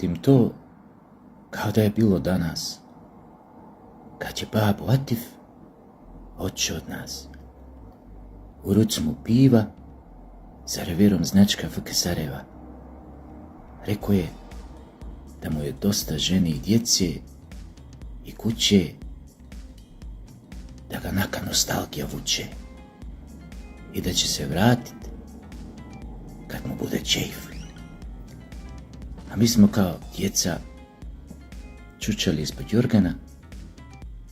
pamtim to kao da je bilo danas, kad je babo Atif otišao od nas. U ruci mu piva, za reverom značka FK Sarajeva. Rekao je da mu je dosta žene i djece i kuće, da ga naka nostalgija vuče i da će se vratit kad mu bude čejf. A mi smo kao djeca čučali ispod jorgana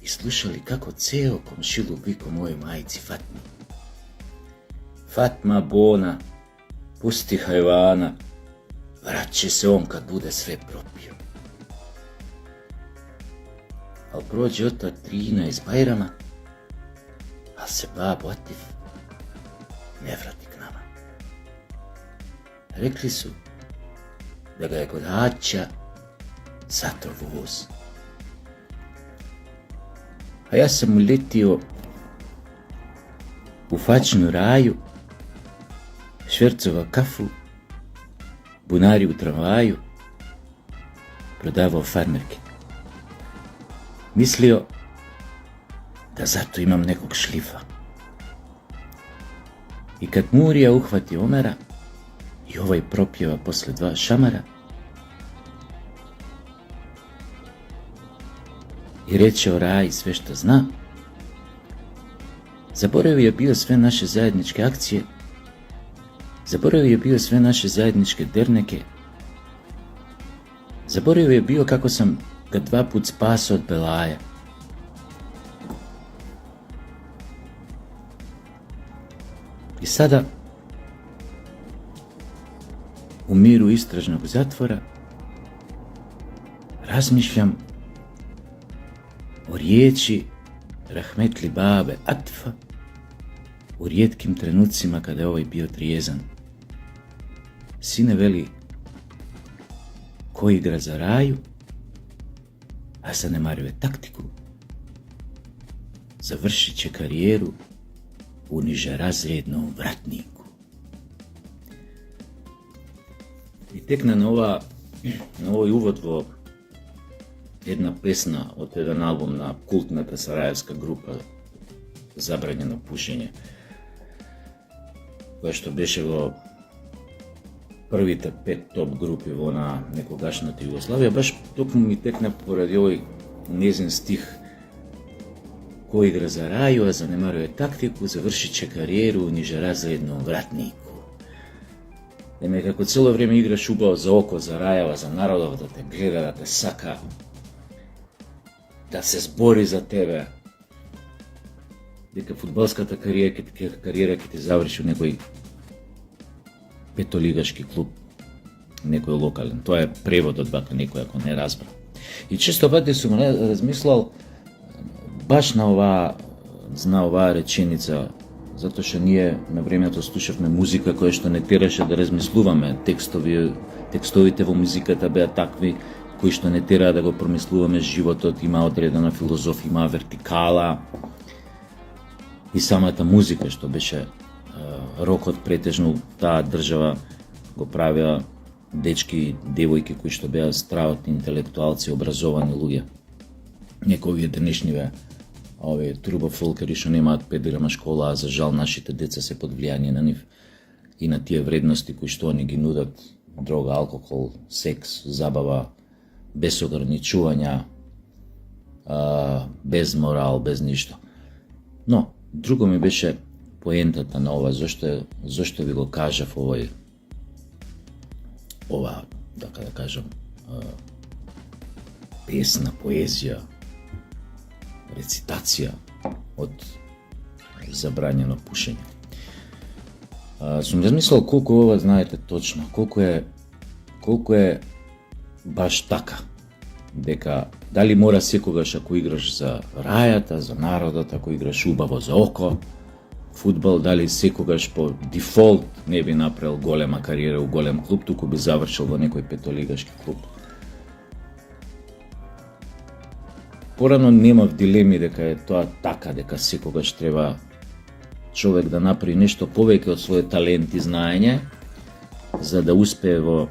i slušali kako ceo komšiluk viko mojoj majici Fatmi: Fatma bona, pusti hajvana, vrat će se on kad bude sve propio. Al prođe od ta 13 Bajrama, al se babo Atif ne vrati k nama. Rekli su da ga je kod haća zatro voz. A ja sam uletio u fačnu raju, švercova kafu, bunari u tramvaju, prodavao farmerke. Mislio da zato imam nekog šlifa. I kad Murija uhvati Omera i ovaj propjeva posle 2 šamara i reče o raji sve što zna, zaboravio je bio sve naše zajedničke akcije, zaboravio je bio sve naše zajedničke derneke, zaboravio je bio kako sam ga 2 put spasao od belaja. I sada, u miru istražnog zatvora, razmišljam o riječi rahmetli babe Atifa u rijetkim trenucima kada je ovaj bio trijezan. Sine, veli, ko igra za raju, a zanemaruje taktiku, završit će karijeru u nižerazrednom vratniku. I tek na ovoj uvodvo jedna pesna od jedan album na kultnata sarajevska grupa Zabranjeno pušenje, koja što beše vo prvite 5 top grupi na nekogашната Jugoslavija, baš тук ми текна поради овој незин стих: ko igra za raju, a zanemaruje taktiku, završit će karijeru u nižerazrednom vratniku. Naime, kako celo vrijeme igraš ubao za oko, za rajava, za narodov, da te gleda, da te saka, da se zbori za tebe, дека фудбалската кариера ќе ти заврши у некој петолигашки клуб, некој локален. Тоа е преводот, бака некој ако не разбра. И често пати сум размислал баш на оваа реченица, затоа што ние на времето слушавме музика која што не тераше да размислуваме. Текстовите во музиката беа такви кои што не тераа да го промислуваме животот, има одредена филозофија, има вертикала. И самата музика што беше рокот претежно таа држава го правеа дечки и девојки кои што беа стравотни интелектуалци, образовани луѓе. Некои денешниве овие трубофолкери што немаат 5 грама школа, а за жал нашите деца се под влијание на нив и на тие вредности кои што они ги нудат: дрога, алкохол, секс, забава, без ограничувања, без морал, без ништо. Но друго ми беше поентата на ова, зашто ви го кажав ова, така да кажам, песна, поезија, рецитација од Забранjeno пушење. Сум размислил колку ова знаете точно, колку е баш така, дека дали мора секогаш ако играш за рајата, за народот, ако играш убаво за око, фудбал, дали секогаш по дефолт не би направил голема кариера у голем клуб, туку би завршил во некој петолигашки клуб. Порано немав дилеми дека е тоа така, дека секогаш треба човек да направи нешто повеќе од својот талент и знаење, за да успее во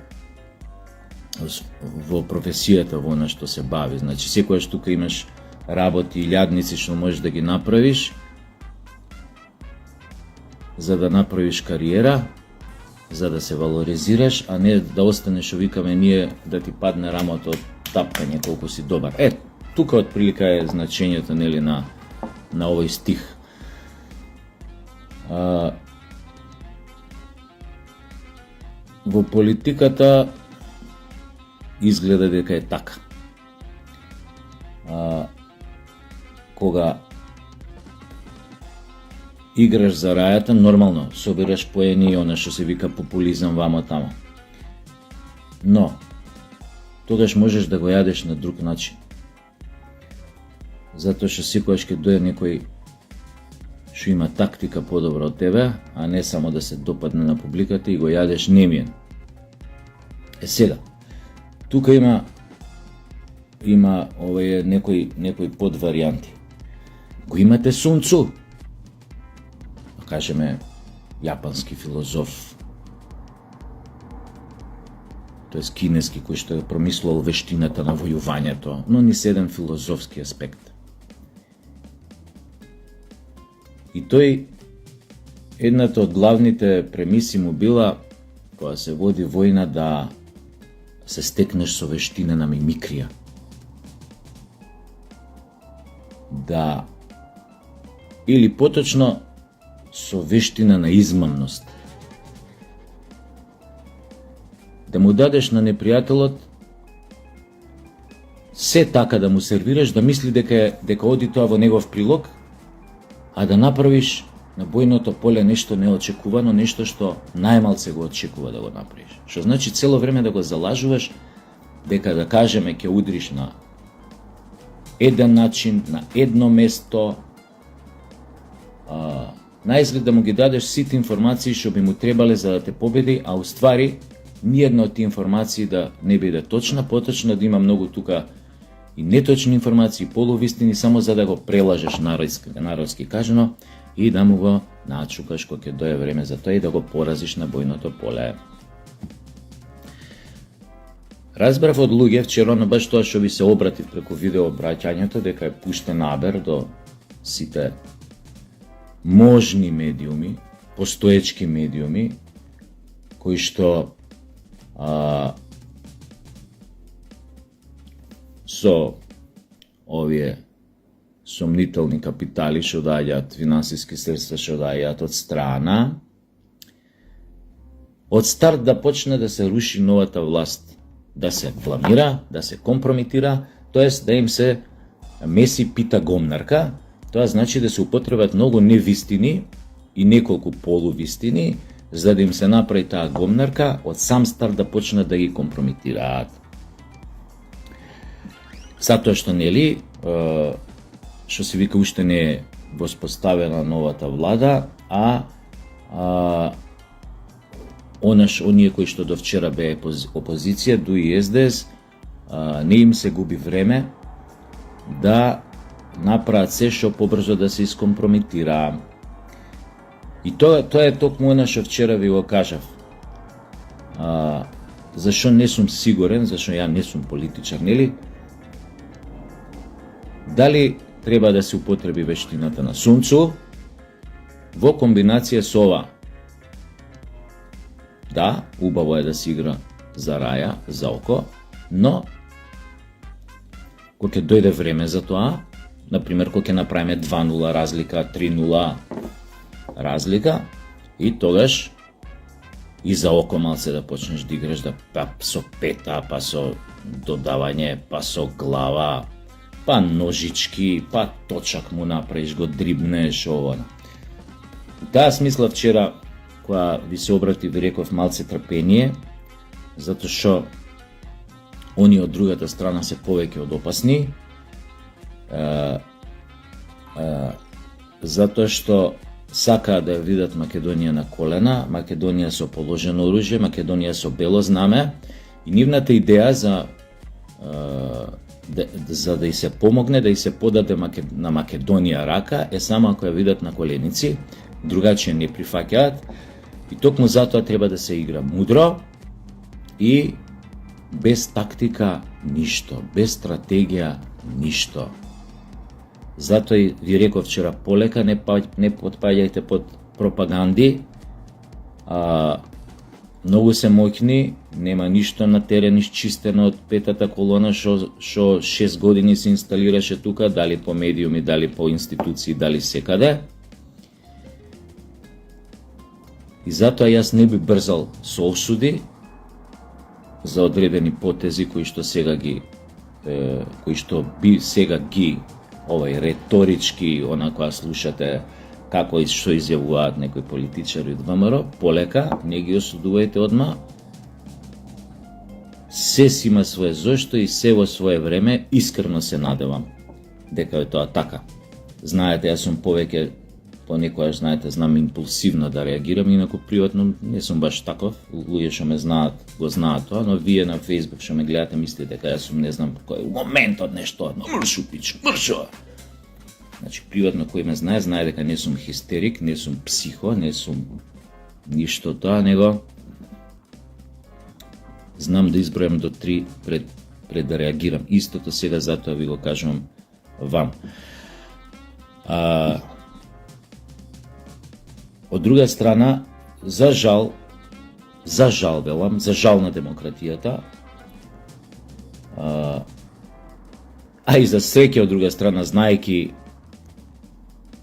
во професијата во она што се бави. Значи, секојаш тука имаш работи и лјадници што можеш да ги направиш за да направиш кариера, за да се валоризираш, а не да останеш, што викаме ние, да ти падне рамото од тапкање колку си добар. Тука отприлика е значењето, нели, на овој стих. Во политиката изгледа дека е така. Кога играш за рајата, нормално собираш поени и она што се вика популизам вамо тамо. Но тогаш можеш да го јадеш на друг начин. Затоа што секогаш ќе дојде некој што има тактика подобра од тебе, а не само да се допадне на публиката и го јадеш немиен. Сега, тука има некои подваријанти. Го имате Сун Цу, да кажеме јапански филозоф, тоест кинески, кој што е промислувал вештината на војувањето, но ни седен филозофски аспект. И тој, едната од главните премиси му била, кога се води војна, да се стекнеш со вештина на мимикрија. Да, или поточно, со вештина на измамност. Да му дадеш на непријателот се така да му сервираш, да мисли дека оди тоа во негов прилог, а да направиш на бојното поле нешто неочекувано, нешто што најмалце го очекува да го направиш. Што значи цело време да го залажуваш дека, да кажеме, ќе удриш на еден начин, на едно место, наизглед да му ги дадеш сите информации што би му требале за да те победи, а уствари ниједна од тие информации да не биде точна, поточно да има многу тука и неточни информации, полувистини, само за да го прелажеш, народски кажано, и да му го начукаш кога ќе дое време за тоа и да го поразиш на бојното поле. Разбрав од луѓе вчера, но баш тоа што ви се обратив преку видео обраќањето, дека е пуштен набер до сите можни медиуми, постоечки медиуми, кои што со овие сомнителни капитали што доаѓаат, финансиски средства што доаѓаат од страна, од старт да почне да се руши новата власт, да се бламира, да се компрометира, тоест да им се меси пита гомнарка. Тоа значи да се употребат многу невистини и неколку полувистини, за да им се направи таа гомнарка, од сам старт да почнат да ги компрометираат. Затоа што, нели, што се вика, уште не е воспоставена новата влада, а оние кои што до вчера беа опозиција, ДУИ и СДС, не им се губи време да направат се што побрзо да се искомпрометира. И тоа е токму она што вчера ви го кажав. Зашо не сум сигурен, зашо ја не сум политичар, нели? Дали треба да се употреби вештината на Сун Цу во комбинација со ова? Да, убаво е да се игра за раја, за око, но кога ќе дојде време за тоа, например, кога ќе направиме 2-0 разлика, 3-0 разлика, и тогаш и за око малце да почнеш да играш, да па со пета, па со додавање, па со глава, па ножички, па точак му направиш, го дрибнеш, ово. Таа смисла вчера, кога ви се обратив, ви реков малце трпение, затоа што они од другата страна се повеќе од опасни, затоа што сакаат да ја видат Македонија на колена, Македонија со положено оружје, Македонија со бело знаме, и нивната идеја за да и се помогне, да и се подаде на Македонија рака, е само ако ја видат на коленици, другачи не прифаќаат, и токму затоа треба да се игра мудро и Без тактика ништо, без стратегија ништо. Затоа и ви реков вчера, полека не потпаѓајте под пропаганди, многу се моќни, нема ништо на терен исчистено од петата колона што 6 години се инсталираше тука, дали по медиуми, дали по институции, дали секаде. И затоа јас не би брзал со осуди за одредени потези кои што сега ги реторички, онаква слушате како и што изјавуваат некои политичари од ВМРО, полека, не ги осудувајте одма. Се си има свое зошто и се во свое време. Искрено се надевам дека е тоа така. Знаете, јас сум повеќе, понекогаш, знаете, знам импулсивно да реагирам, инаку приватно не сум баш таков. Луѓе што ме знаат, го знаат тоа, но вие на Facebook што ме гледате мислите дека јас сум не знам кој моментот нешто, мршу пич, мршу. Значи, приватно кој ме знае дека не сум хистерик, не сум психо, не сум ништо тоа, него знам да избројам до 3 пред да реагирам. Истото сега, затоа ви го кажувам вам. Од друга страна, за жал велам, за жал на демократијата, и за среќа од друга страна, знаејќи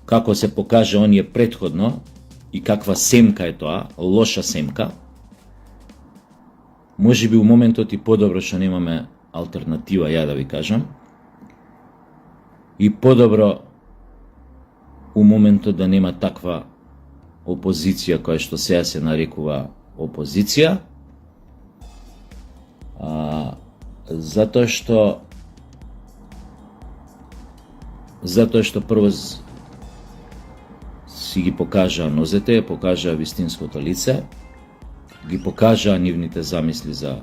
како се покажа оние претходно и каква семка е тоа, лоша семка, може би у моментот и подобро што немаме алтернатива, ја да ви кажам, и подобро у моментот да нема таква опозиција која што сега се нарекува опозиција, затоа што прво си ги покажаа нозете, покажаа вистинското лице, ги покажаа нивните замисли за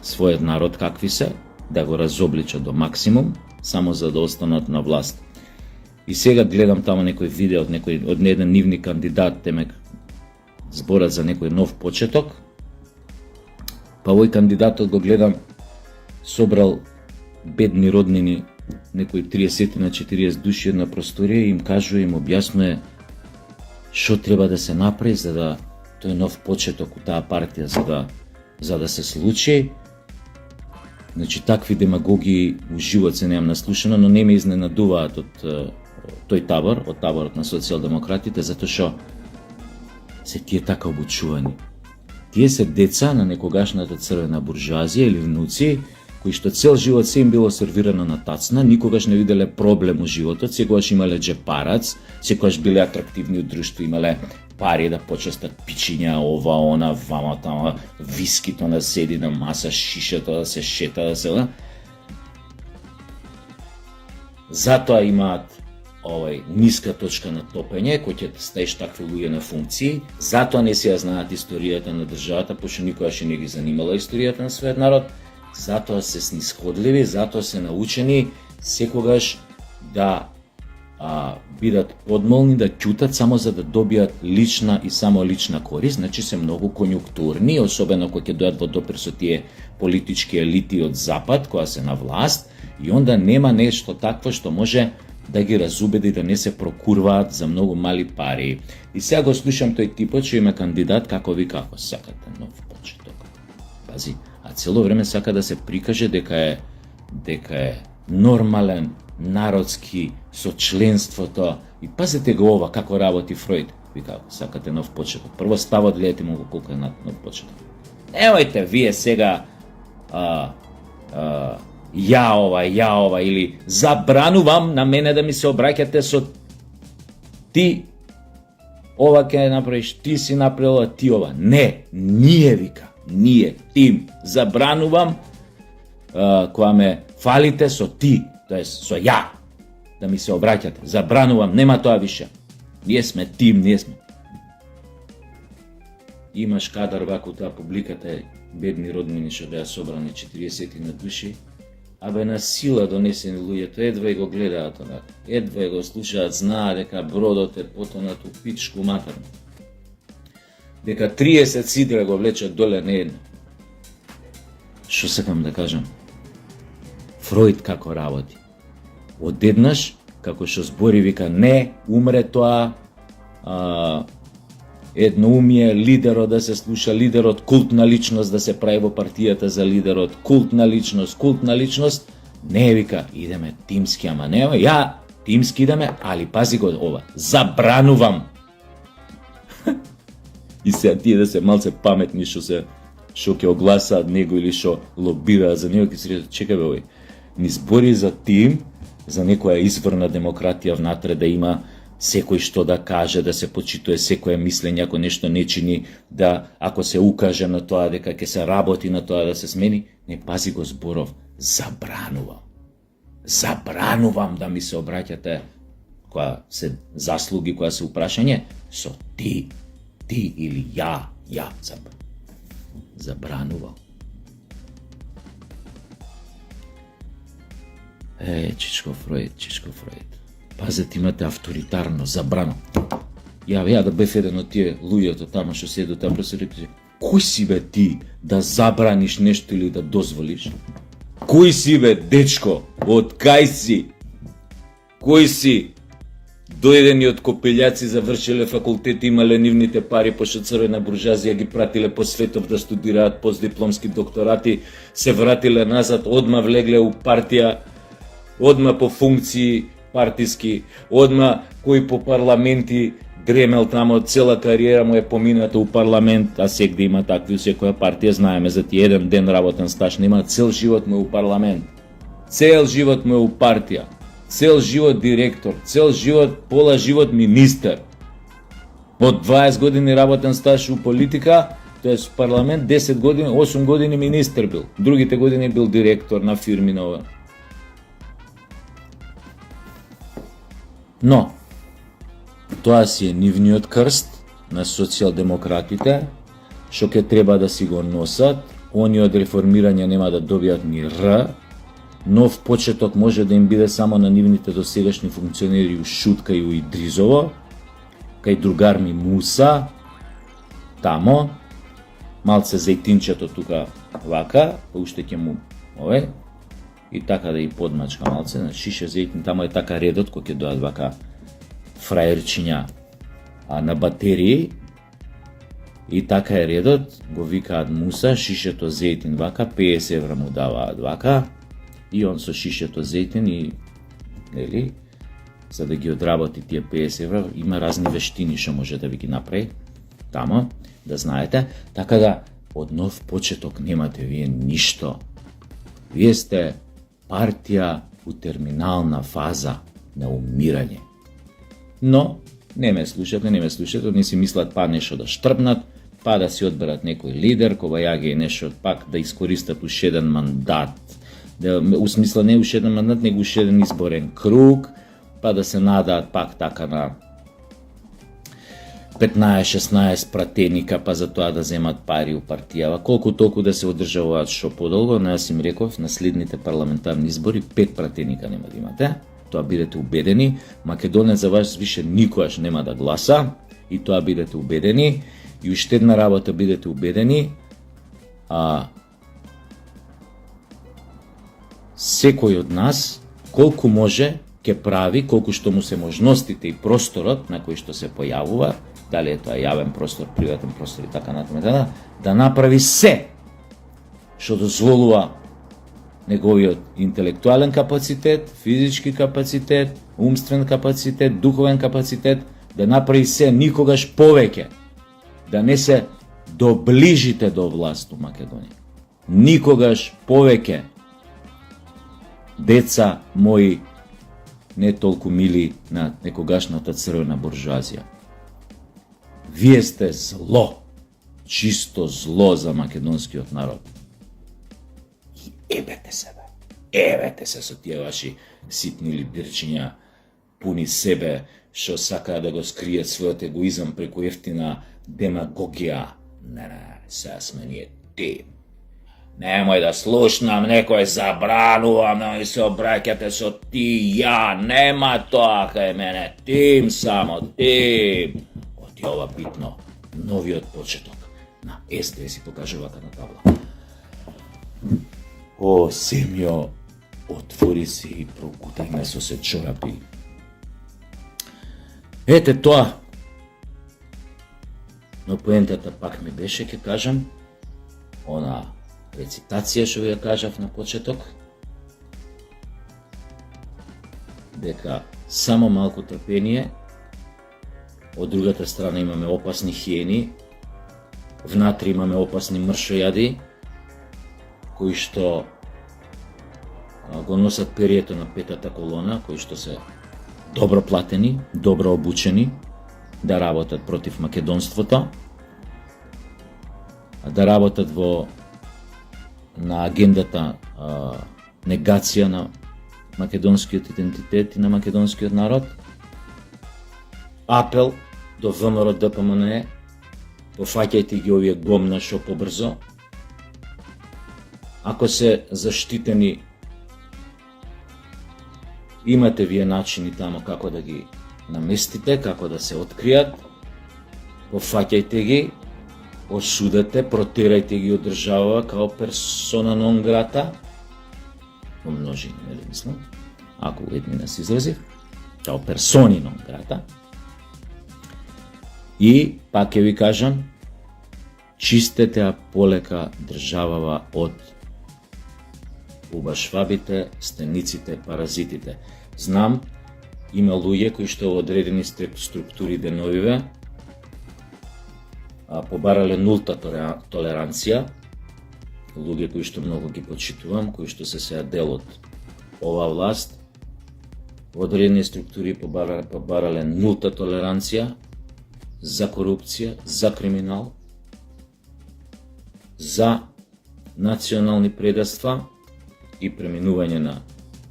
својот народ какви се, да го разобличат до максимум, само за да останат на власт. И сега гледам тамо некој видео од еден нивни кандидат, темек зборат за некој нов почеток, па овој кандидатот го гледам, собрал бедни роднини, некои 30 на 40 души на просторија, им кажува, им објаснува што треба да се направи за да тој нов почеток у таа партија за да се случи. Значи, такви демагоги у живот се немам наслушано, но не ме изненадуваат од тој табор, од таборот на социјалдемократите, затоа што се тие така обучувани. Тие се деца на некогашната црвена буржуазија или внуци, кои што цел живот се им било сервирано на тацна, никогаш не виделе проблем у животот, секогаш имале джепарац, секогаш биле атрактивни од друштво, имале пари да почестат пичиња, ова, она, вама, тама, вискито да седи на маса, шишето да се шета, да се... Затоа имаат ниска точка на топење, кој ќе стаиш такви луѓе на функции, затоа не си ја знаат историјата на државата, пошто никогаш не ги занимала историјата на својот народ, затоа се снисходливи, затоа се научени секогаш да бидат подмолни, да ќутат само за да добијат лична и само лична корист, значи се многу конјунктурни, особено кога ќе дојдат во допир со тие политички елити од запад, која се на власт, и онда нема нешто такво што може да ги разубеди да не се прокурваат за многу мали пари. И сега го слушам тој типот што има кандидат, како ви како сакате нов почеток. Пази, а цело време сака да се прикаже дека е нормален, народски, со членството. И пазете го ова, како работи Фројд. Ви како, сакате нов почеток. Прво ставот, гледате му го колку е нов почеток. Немојте вие сега ја ова, или забранувам на мене да ми се обраќате со ти, ова ќе направиш, ти си направила, ти ова. Не, ние вика, тим, забранувам кога ме фалите со ти, тоест со ја, да ми се обраќате. Забранувам, нема тоа више. Ние сме тим, ние сме. Имаш кадар вако таа публиката, бедни роднини што беа собрани 40 на души, абе на сила донесени луѓето, едва и го гледаат онака, едва и го слушаат, знаат дека бродот е потонат у пичку матерна. Дека 30 сидра го влечат доле не едно. Што сакам да кажам? Фројд како работи. Одеднаш, како што збори, вика, не, умре тоа, едноумие, лидерот да се слуша, лидерот, култна личност да се прави во партијата за лидерот, култна личност, не, вика, идеме тимски, ама не, ја тимски идеме, али пази го ова, забранувам. И сега тие да се малце паметни што ќе огласаат него или што лобираат за него, ќе се рече, чекај бе, ни збори за тим, за некоја изворна демократија внатре, да има секој што да каже, да се почитува секое мислење, ако нешто не чини, да ако се укаже на тоа дека ќе се работи на тоа да се смени, не, пази го зборов, забранувам да ми се обраќате која се заслуги, која се упрашање со ти или ја забранувам. Чичко Фројд. Пазете, имате авторитарно, забрано. Ја да бев еден од тие луѓето тама што седо тamo се рекли, кој си бе ти да забраниш нешто или да дозволиш? Кој си бе, дечко? Од кај си? Кој си? Дојдени од копелјаци, завршиле факултети, имале нивните пари, пошто црвена буржуазија ги пратиле по светов да студираат постдипломски докторати, се вратиле назад, одма влегле у партија, одма по функции партиски, одма кој по парламенти дремел тамо, цела кариера му е помината у парламент, а сегде има такви у секоја партија, знаеме за ти еден ден работен стаж, нема, цел живот му е у парламент, цел живот му е у партија, цел живот директор, цел живот, пола живот министер. Од 20 години работен стаж у политика, тоа е парламент, 10 години, 8 години министер бил, другите години бил директор на фирми нова. Но, тоа си е нивниот крст на социјалдемократите, што ќе треба да си го носат, они од реформирање нема да добијат ни Р, нов почеток може да им биде само на нивните досегашни функционери у Шутка и у Идризово, кај другар ми Муса, тамо, малце зајтинчето тука вака, уште ќе му, и така да и подмачка малце, на шише зајтин, тамо е така редот, кој ќе дојат вака фраерчиња на батерии, и така е редот, го викаат Муса, шишето зајтин вака, 50 евра му даваат вака, и он со шишето зајтин и, нели, за да ги одработи тие 50 евра, има разни вештини што може да ви ги направи, тамо, да знаете, така да, од нов почеток немате вие ништо. Вие сте партија у терминална фаза на умирање. Но, не ме слушате, не си мислат па нешто да штрпнат, па да си одберат некој лидер, кога ја ги нешто пак да искористат уште еден мандат, у смисла не уште еден мандат, него уште еден изборен круг, па да се надаат пак така на 15-16 пратеника, па за тоа да земат пари у партијава, колку толку да се одржаваат што подолго, но јас им реков, на следните парламентарни избори 5 пратеника нема да имате, тоа бидете убедени, Македонец за вас више никогаш нема да гласа, и тоа бидете убедени, и уште една работа бидете убедени, секој од нас, колку може, ќе прави, колку што му се можностите и просторот на кој што се појавува, дали е тоа јавен простор, приватен простор и така натаму, да направи се што дозволува неговиот интелектуален капацитет, физички капацитет, умствен капацитет, духовен капацитет, да направи се никогаш повеќе, да не се доближите до власт у Македонија. Никогаш повеќе, деца мои, не толку мили на некогашната црвена буржуазија. Вие сте зло, чисто зло за македонскиот народ. И ебете се со тие ваши ситни либирчиња, пуни себе, што сакаа да го скријат својот егоизам преку ефтина демагогија. Не, сега сме ние тим. Немој да слушнам некој, забранувам, немој се обраќате со ти, ја, нема тоа кај мене, тим само, тим. Оти ова битно, новиот почеток на СДС си покажува на табла. О, земјо, отвори се и прокутај ме со се чорапи. Ете тоа. Но поентата пак ми беше, ќе кажам, она рецитација што ја кажав на почеток, дека само малку трпение, од другата страна имаме опасни хиени, внатре имаме опасни мршојади, кои што го носат перието на петата колона, кои што се добро платени, добро обучени, да работат против македонството, да работат на агендата негација на македонскиот идентитет и на македонскиот народ. Апел до ВМРО ДПМНЕ, пофаќајте ги овие гомна шо побрзо. Ако се заштитени, имате вие начини тамо како да ги наместите, како да се откријат, пофаќајте ги, осудете, протерајте ги од држава као персона нон грата, во множина, нели мислам, ако еднина се изразив, као персони нон грата. И, пак ќе ви кажам, чистете ја полека државава од убашвабите, стениците, паразитите. Знам, има луѓе кои што во одредени структури деновиве побарале нулта толеранција, луѓе кои што многу ги почитувам, кои што се сеа дел од оваа власт, во одредени структури побарале нулта толеранција за корупција, за криминал, за национални предавства и преминување на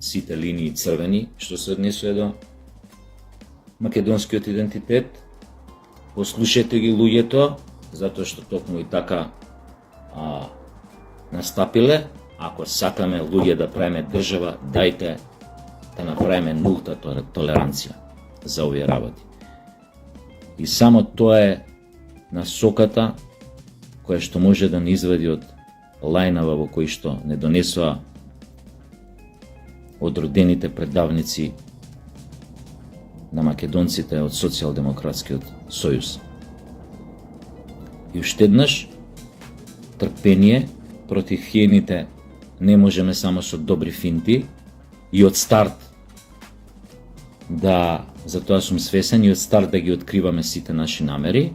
сите линии црвени што се однесува до македонскиот идентитет. Послушайте ги луѓето, затоа што токму и така настапиле. Ако сакаме луѓе да правиме држава, дајте да направиме нулта толеранција за овие работи. И само тоа е насоката која што може да не извади од лајнава во кој што не донесува одродените предавници на македонците од Социјалдемократскиот сојуз. И уште еднаш, трпение, против хиените не можеме само со добри финти и од старт затоа сум свесен и од старт да ги откриваме сите наши намери.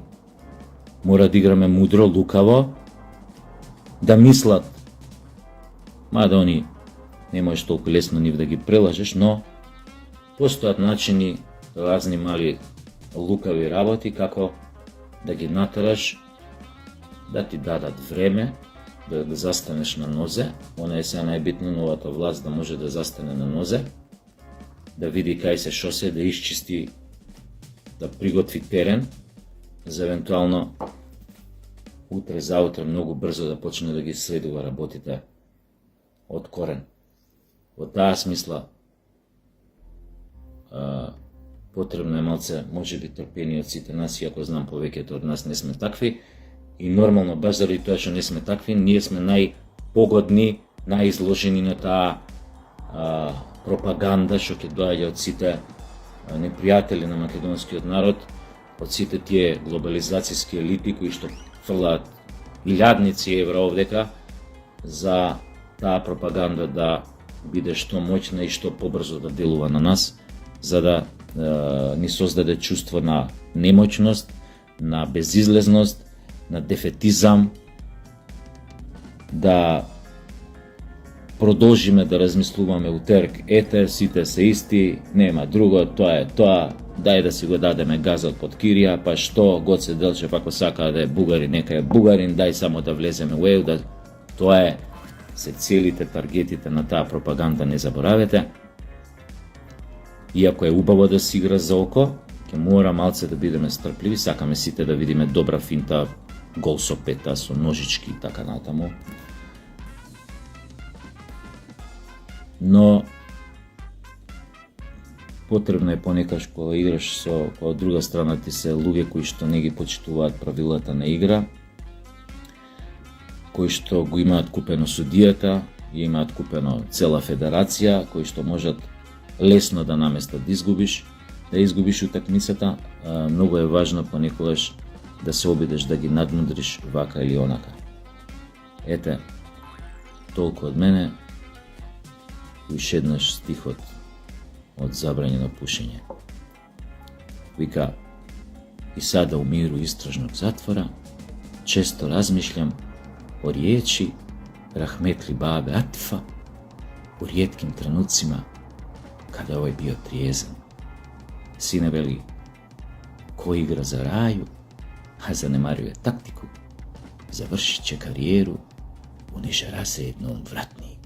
Мора да играме мудро, лукаво, да мислат, мада они не можеш толку лесно нив да ги прелажеш, но постојат начини, разни мали лукави работи, како да ги натераш, да ти дадат време, да застанеш на нозе. Она е сега најбитно, новата власт да може да застане на нозе, да види кај се шосе, да исчисти, да приготви терен, за евентуално утре, заутре, многу брзо да почне да ги следува работите од корен. Во таа смисла, потребно е малце, може би, трпение од сите нас, иако знам повеќето од нас не сме такви, и нормално, баш заради тоа што не сме такви, ние сме најпогодни, најизложени на таа пропаганда што ќе доаѓа од сите непријатели на македонскиот народ, од сите тие глобализацијски елити кои што фрлаат илјадници евра овдека за таа пропаганда да биде што моќна и што побрзо да делува на нас, за да ни создаде чувство на немоćност, на безизлезност, на дефетизам, да продолжиме да размислуваме утерк, ете, сите се исти, нема друго, тоа е тоа, дај да си го дадеме газот под кирија, па што, Гоце Делчев ако сака да е бугарин, нека е бугарин, дај само да влеземе у ЕУ, тоа е, се целите таргетите на таа пропаганда, не заборавете. Иако е убаво да се игра за око, ќе мора малце да бидеме стрпливи, сакаме сите да видиме добра финта, гол со пета, со ножички и така натаму. Но потребно е понекаш кога играш со од друга страна ти се луѓе кои што не ги почитуваат правилата на игра, кои што го имаат купено судијата, и имаат купено цела федерација, кои што можат лесно да наместат да изгубиш утакмицата. Многу е важно понекогаш да се обидеш да ги надмудриш вака или онака. Ете, толку од мене. Уште еднаш стихот од Забранjeno пушење. Вика: и сада у миру истражног затвора често размиšljam o riječi rahmetli babe Atfa u rijetkim trenucima kada je ovaj bio trijezan. Sine, veli, ko igra za raju, a zanemaruje taktiku, završit će karijeru u nižerazrednom vratniku.